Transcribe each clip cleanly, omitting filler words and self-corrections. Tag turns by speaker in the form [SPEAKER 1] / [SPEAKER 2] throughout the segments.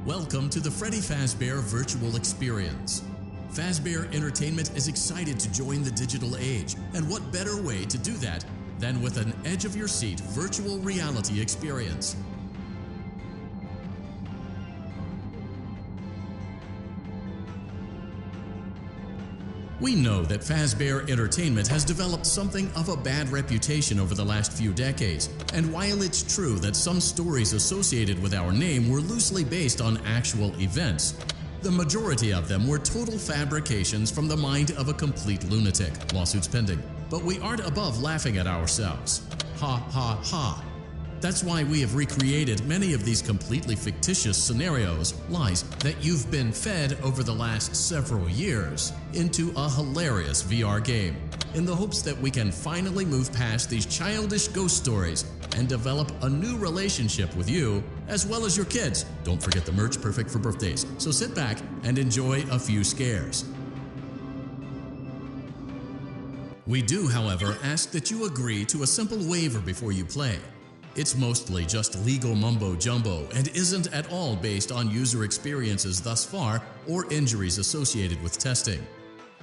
[SPEAKER 1] Welcome to the Freddy Fazbear Virtual Experience. Fazbear Entertainment is excited to join the digital age, and what better way to do that than with an edge-of-your-seat virtual reality experience. We know that Fazbear Entertainment has developed something of a bad reputation over the last few decades, and while it's true that some stories associated with our name were loosely based on actual events, the majority of them were total fabrications from the mind of a complete lunatic. Lawsuits pending. But we aren't above laughing at ourselves. Ha ha ha. That's why we have recreated many of these completely fictitious scenarios, lies that you've been fed over the last several years, into a hilarious VR game, in the hopes that we can finally move past these childish ghost stories and develop a new relationship with you, as well as your kids. Don't forget the merch, perfect for birthdays. So sit back and enjoy a few scares. We do, however, ask that you agree to a simple waiver before you play. It's mostly just legal mumbo-jumbo and isn't at all based on user experiences thus far or injuries associated with testing.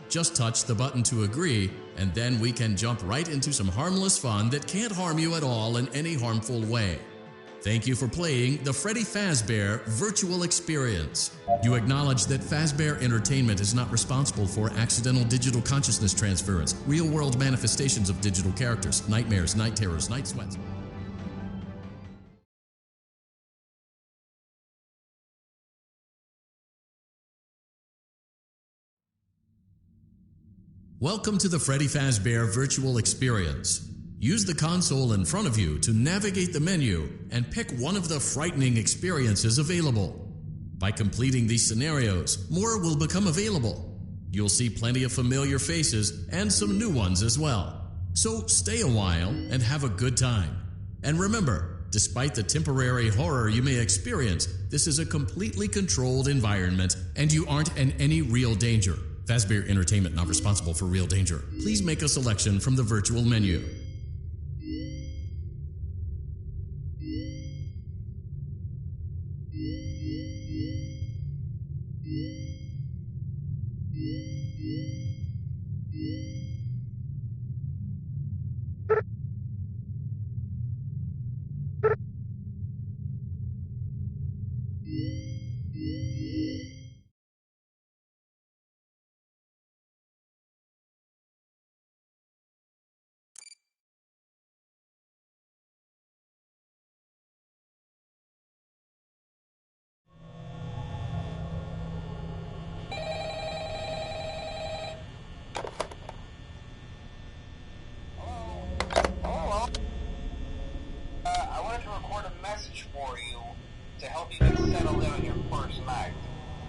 [SPEAKER 1] Just touch the button to agree, and then we can jump right into some harmless fun that can't harm you at all in any harmful way. Thank you for playing the Freddy Fazbear Virtual Experience. You acknowledge that Fazbear Entertainment is not responsible for accidental digital consciousness transference, real-world manifestations of digital characters, nightmares, night terrors, night sweats. Welcome to the Freddy Fazbear Virtual Experience. Use the console in front of you to navigate the menu and pick one of the frightening experiences available. By completing these scenarios, more will become available. You'll see plenty of familiar faces and some new ones as well. So stay a while and have a good time. And remember, despite the temporary horror you may experience, this is a completely controlled environment and you aren't in any real danger. Fazbear Entertainment not responsible for real danger. Please make a selection from the virtual menu.
[SPEAKER 2] For you to help you get settled in on your first night.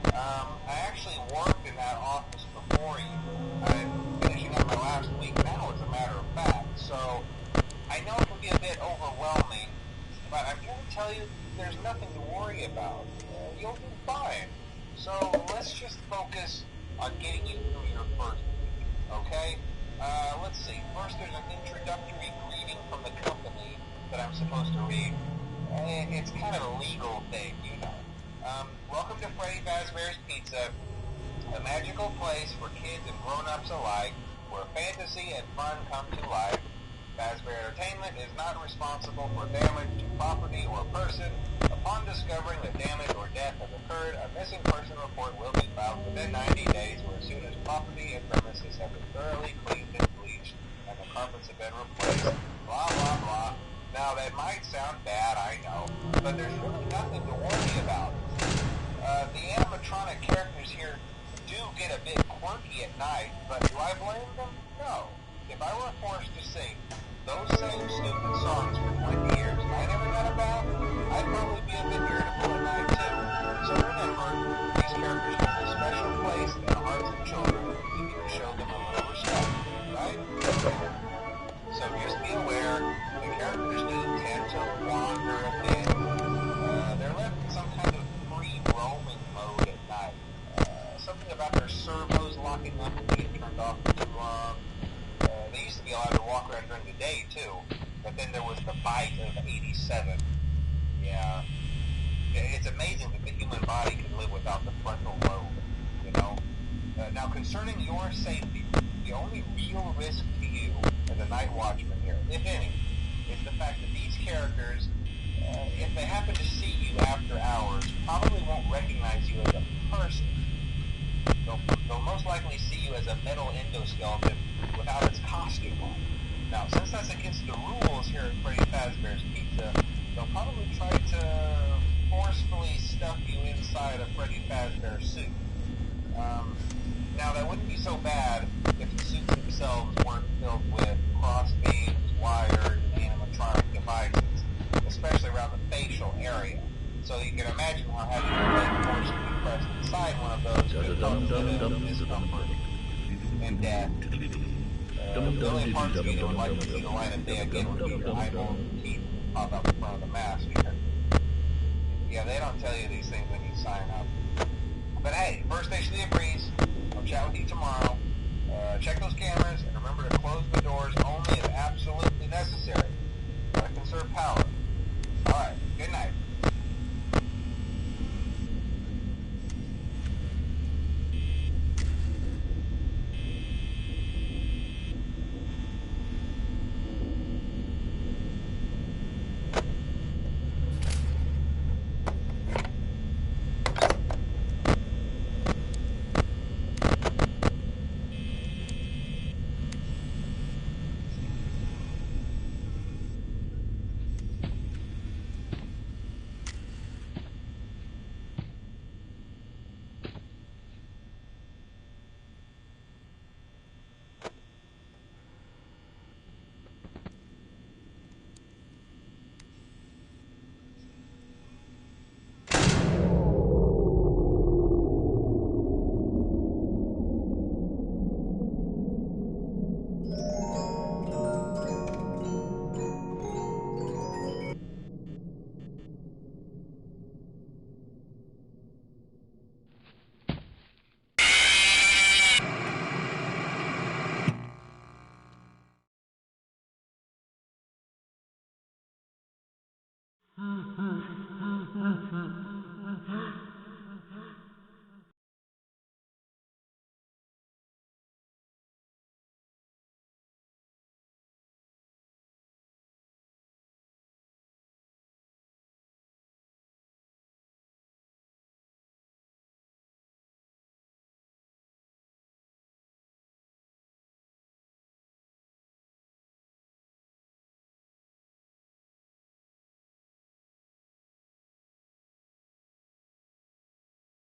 [SPEAKER 2] I actually worked in that office before you. I'm finishing up my last week now, as a matter of fact, so I know it can be a bit overwhelming, but I'm here to tell you there's nothing to worry about. You'll do fine. So let's just focus on getting you through your first week, okay? Let's see. First, there's an introductory greeting from the company that I'm supposed to read. It's kind of a legal thing, you know. Welcome to Freddy Fazbear's Pizza, a magical place for kids and grown-ups alike, where fantasy and fun come to life. Fazbear Entertainment is not responsible for damage to property or person. Upon discovering that damage or death has occurred, a missing person report will be filed within 90 days, or as soon as property and premises have been thoroughly cleaned and bleached, and the carpets have been replaced. Blah, blah, blah. Now, that might sound bad, I know, but there's really nothing to worry about. The animatronic characters here do get a bit quirky at night, but do I blame them? No. If I were forced to sing those same stupid songs for 20 years and I never got a bath, I'd probably be a bit irritable at night, too. So remember, these characters have a special place in the hearts of children. You need to show them a little respect, right? So just be aware, the characters do tend to wander a bit. They're left in some kind of free roaming mode at night. Something about their servos locking up and being turned off for too long. They used to be allowed to walk around during the day too, but then there was the bite of '87. Yeah. it's amazing that the human body can live without the frontal lobe, you know? Now, concerning your safety, the only real risk to you as a night watchman here, if any, is the fact that these characters, if they happen to see you after hours, probably won't recognize you as a person. They'll most likely see you as a metal endoskeleton without its costume on. Now, since that's against the rules here at Freddy Fazbear's Pizza, they'll probably try to forcefully stuff you inside a Freddy Fazbear suit. Now, that wouldn't be so bad if the suits themselves weren't filled with cross beams, wires, and animatronic devices, especially around the facial area. So you can imagine how having your leg forcibly pressed inside one of those could cause a bit of discomfort and death. The only parts of you that would like to see the light of day again would be your eyeballs and teeth pop out in front of the mask here. Yeah, they don't tell you these things when you sign up. But hey, first station of the breeze. I'll chat with you tomorrow. Check those cameras and remember to close the doors only if absolutely necessary. Gotta conserve power. Alright, good night.